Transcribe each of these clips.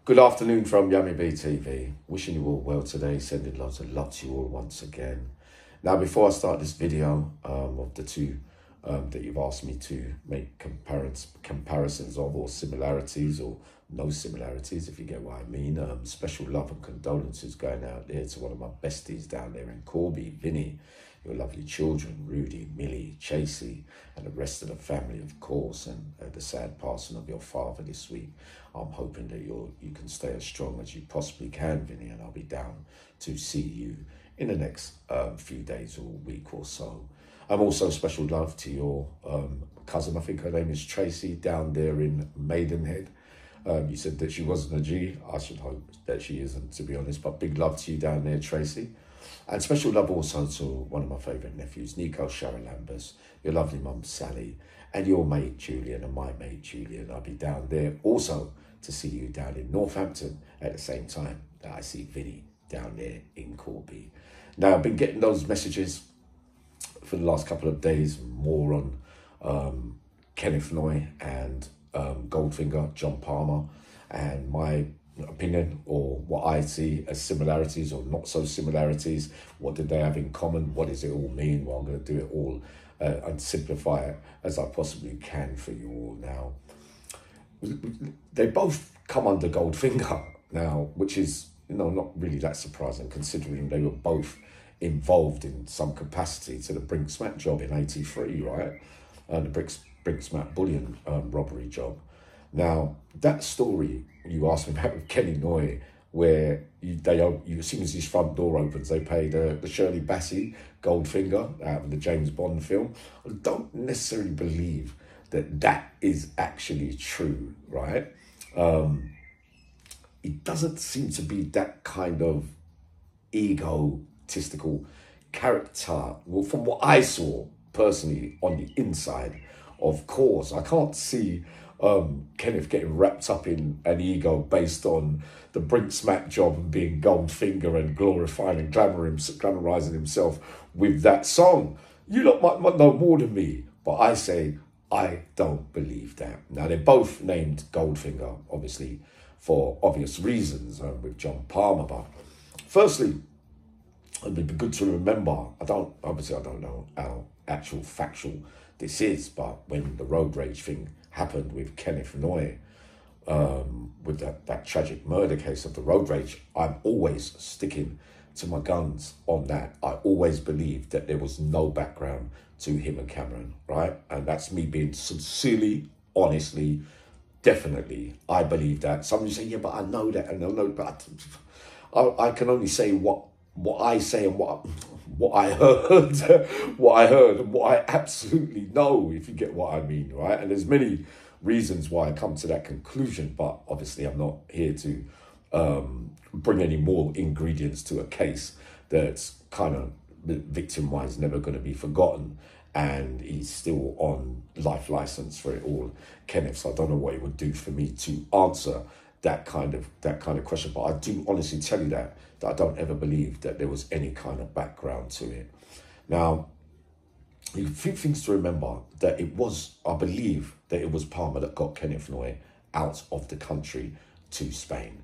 Good afternoon from Yummy B TV. Wishing you all well today. Sending lots of love to you all once again. Now, before I start this video of the two that you've asked me to make comparisons of, or similarities, or no similarities, if you get what I mean. Special love and condolences going out there to one of my besties down there in Corby, Vinny, your lovely children, Rudy, Millie, Chasey, and the rest of the family, of course, and the sad passing of your father this week. I'm hoping that you can stay as strong as you possibly can, Vinny, and I'll be down to see you in the next few days or week or so. Also special love to your cousin, I think her name is Tracy, down there in Maidenhead. You said that she wasn't a G. I should hope that she isn't, to be honest, but big love to you down there, Tracy. And special love also to one of my favourite nephews, Nico Sharon-Lambers, your lovely mum, Sally, and your mate, Julian, and my mate, Julian. I'll be down there also to see you down in Northampton at the same time that I see Vinny down there in Corby. Now, I've been getting those messages for the last couple of days, more on Kenneth Noye and Goldfinger, John Palmer, and my opinion, or what I see as similarities or not so similarities. What did they have in common? What does it all mean? Well, I'm going to do it all and simplify it as I possibly can for you all. Now, they both come under Goldfinger now, which is, not really that surprising, considering they were both involved in some capacity to the Brinksmat job in '83, right? The Brinksmat bullion robbery job. Now, that story you asked me about with Kenny Noye, where as soon as his front door opens, they pay the Shirley Bassey Goldfinger out of the James Bond film. I don't necessarily believe that is actually true, right? It doesn't seem to be that kind of egotistical character. Well, from what I saw personally on the inside, of course, I can't see Kenneth getting wrapped up in an ego based on the Brinksmat job and being Goldfinger and glorifying and glamorizing himself with that song. You lot might know more than me, but I say I don't believe that. Now, they're both named Goldfinger, obviously, for obvious reasons with John Palmer. But firstly, it'd be good to remember, I don't know how actual factual this is, but when the road rage thing happened with Kenneth Noye, with that tragic murder case of the road rage, I'm always sticking to my guns on that. I always believed that there was no background to him and Cameron, right? And that's me being sincerely, honestly, definitely, I believe that. Some of you say, yeah, but I know that, and I know, but I can only say what I say and what I heard, and what I absolutely know, if you get what I mean, right? And there's many reasons why I come to that conclusion, but obviously I'm not here to bring any more ingredients to a case that's kind of victim-wise never going to be forgotten, and he's still on life license for it all, Kenneth. So I don't know what it would do for me to answer that kind of question, but I do honestly tell you that I don't ever believe that there was any kind of background to it. Now, a few things to remember, that I believe that it was Palmer that got Kenneth Noye out of the country to Spain.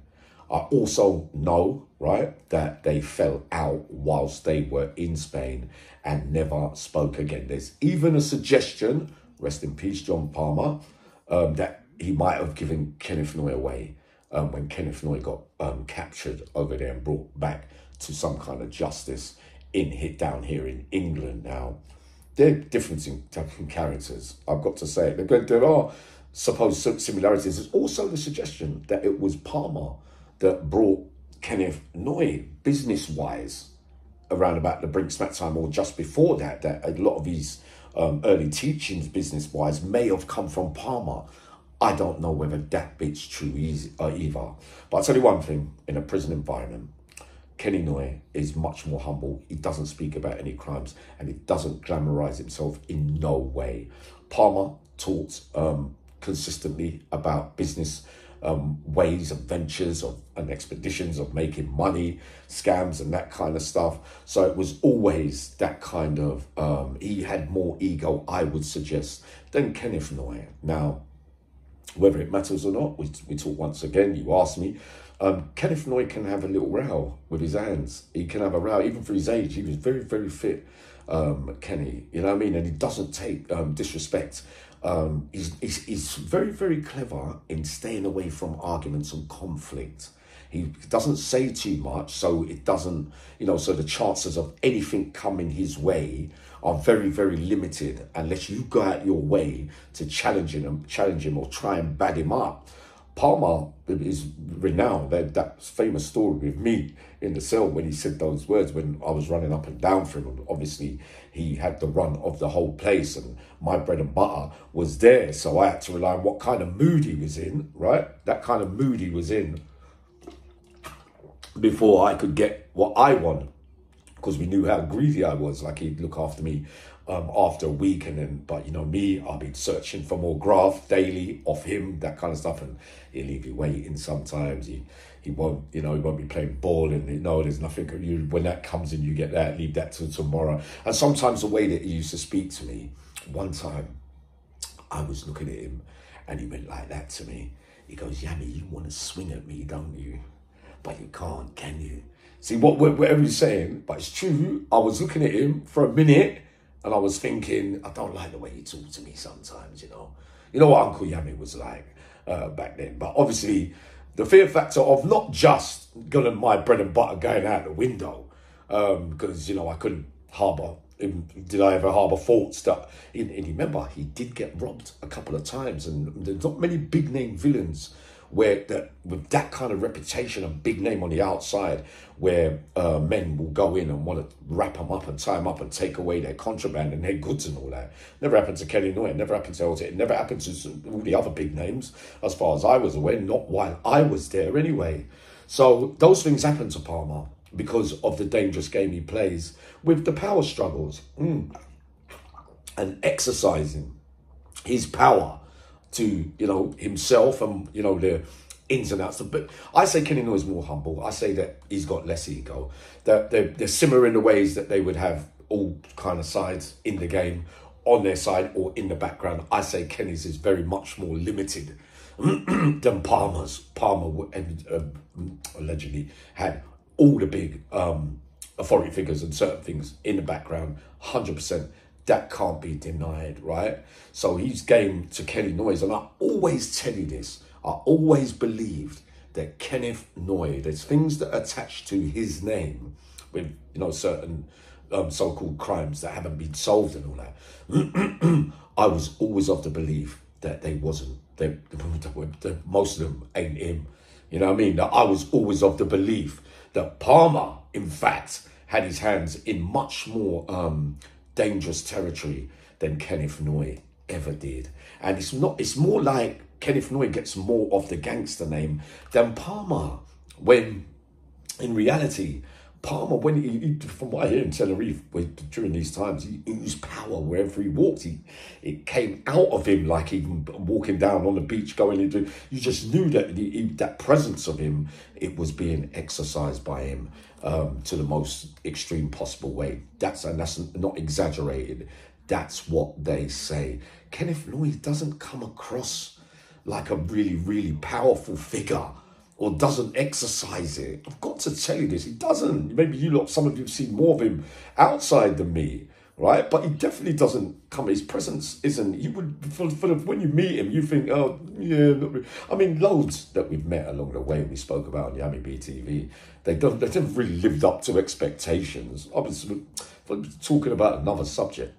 I also know, right, that they fell out whilst they were in Spain and never spoke again. There's even a suggestion, rest in peace, John Palmer, that he might have given Kenneth Noye away when Kenneth Noye got captured over there and brought back to some kind of justice down here in England. Now, they're different in characters, I've got to say. There are supposed similarities. There's also the suggestion that it was Palmer that brought Kenneth Noye business-wise around about the Brinksmat time, or just before that a lot of his early teachings business-wise may have come from Palmer. I don't know whether that bit's true either. But I'll tell you one thing, in a prison environment, Kenny Noye is much more humble. He doesn't speak about any crimes, and he doesn't glamorize himself in no way. Palmer talks consistently about business ways and ventures and expeditions of making money, scams and that kind of stuff. So it was always that kind of, he had more ego, I would suggest, than Kenneth Noye. Now, whether it matters or not, we talk once again, you asked me. Kenneth Knight can have a little row with his hands. He can have a row, even for his age. He was very, very fit, Kenny. You know what I mean? And he doesn't take disrespect. He's very, very clever in staying away from arguments and conflict. He doesn't say too much, so it doesn't, so the chances of anything coming his way are very, very limited unless you go out your way to challenge him or try and bag him up. Palmer is renowned, that famous story with me in the cell when he said those words when I was running up and down for him. Obviously, he had the run of the whole place and my bread and butter was there. So I had to rely on what kind of mood he was in, right? That kind of mood he was in before I could get what I want. Because we knew how greedy I was, like he'd look after me after a week, and then, but me, I'll be searching for more graft daily off him, that kind of stuff, and he'll leave you waiting sometimes. He won't, he won't be playing ball, and there's nothing. When that comes in, you get that, leave that till tomorrow. And sometimes the way that he used to speak to me, one time I was looking at him, and he went like that to me. He goes, "Yami, you want to swing at me, don't you? But you can't, can you?" See, whatever he's saying, but it's true. I was looking at him for a minute and I was thinking, I don't like the way you talk to me sometimes, You know what Uncle Yami was like back then. But obviously, the fear factor of not just my bread and butter going out the window, because, I couldn't harbour, did I ever harbour thoughts that, and remember, he did get robbed a couple of times, and there's not many big name villains with that kind of reputation and big name on the outside, where men will go in and want to wrap them up and tie them up and take away their contraband and their goods and all that. Never happened to Kenneth Knight, never happened to LT, it never happened to all the other big names, as far as I was aware, not while I was there anyway. So those things happen to Palmer because of the dangerous game he plays with the power struggles and exercising his power to, himself and, the ins and outs. But I say Kenneth Knight is more humble. I say that he's got less ego. That they're similar in the ways that they would have all kind of sides in the game on their side or in the background. I say Kenny's is very much more limited than Palmer's. Palmer allegedly had all the big authority figures and certain things in the background, 100%. That can't be denied, right? So he's game to Kenneth Knight. And I always tell you this. I always believed that Kenneth Knight, there's things that attach to his name with, certain so-called crimes that haven't been solved and all that. I was always of the belief that most of them ain't him. You know what I mean? That I was always of the belief that Palmer, in fact, had his hands in much more dangerous territory than Kenneth Knight ever did. And it's more like Kenneth Knight gets more of the gangster name than Palmer, when in reality, Palmer, when he from what I hear in Tenerife, during these times, he used power wherever he walked. It came out of him, like even walking down on the beach, going into, you just knew that that presence of him, it was being exercised by him to the most extreme possible way. That's not exaggerated. That's what they say. Kenneth Knight doesn't come across like a really, really powerful figure, or doesn't exercise it. I've got to tell you this, he doesn't. Maybe some of you have seen more of him outside than me, right? But he definitely doesn't come, his presence isn't, you would, when you meet him, you think, oh, yeah, not really. I mean, loads that we've met along the way, we spoke about on Yami BTV, they haven't really lived up to expectations. I was talking about another subject.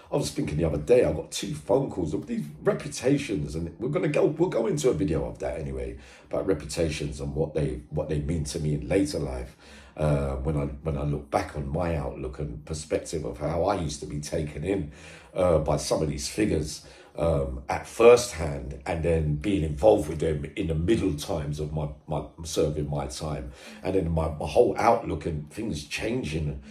I was thinking the other day, I got 2 phone calls of these reputations, and we'll go into a video of that anyway, about reputations and what they mean to me in later life. When I look back on my outlook and perspective of how I used to be taken in by some of these figures at first hand, and then being involved with them in the middle times of my serving my time, and then my whole outlook and things changing,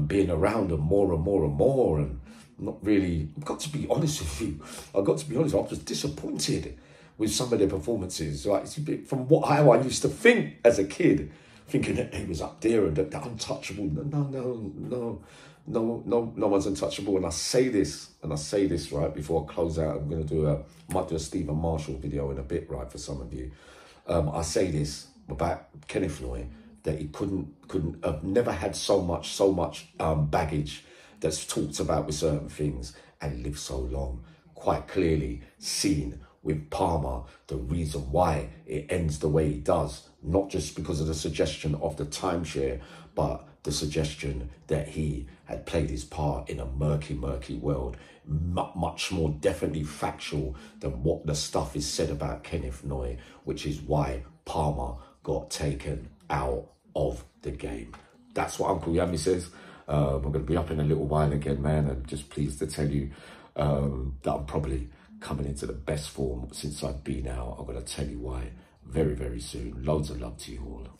being around them more and more and more, and not really, I've got to be honest with you, I was disappointed with some of their performances. Like, from how I used to think as a kid, thinking that he was up there and that untouchable. No. no one's untouchable. And I say this, right before I close out. I'm gonna might do a Stephen Marshall video in a bit, right, for some of you. I say this about Kenneth Noye, that he couldn't have never had so much baggage that's talked about with certain things and lived so long. Quite clearly seen with Palmer the reason why it ends the way it does, not just because of the suggestion of the timeshare, but the suggestion that he had played his part in a murky world, much more definitely factual than what the stuff is said about Kenneth Noye, which is why Palmer got taken out of the game. That's what Uncle Yami says. I'm going to be up in a little while again, man, and just pleased to tell you that I'm probably coming into the best form since I've been out. I'm going to tell you why very, very soon. Loads of love to you all.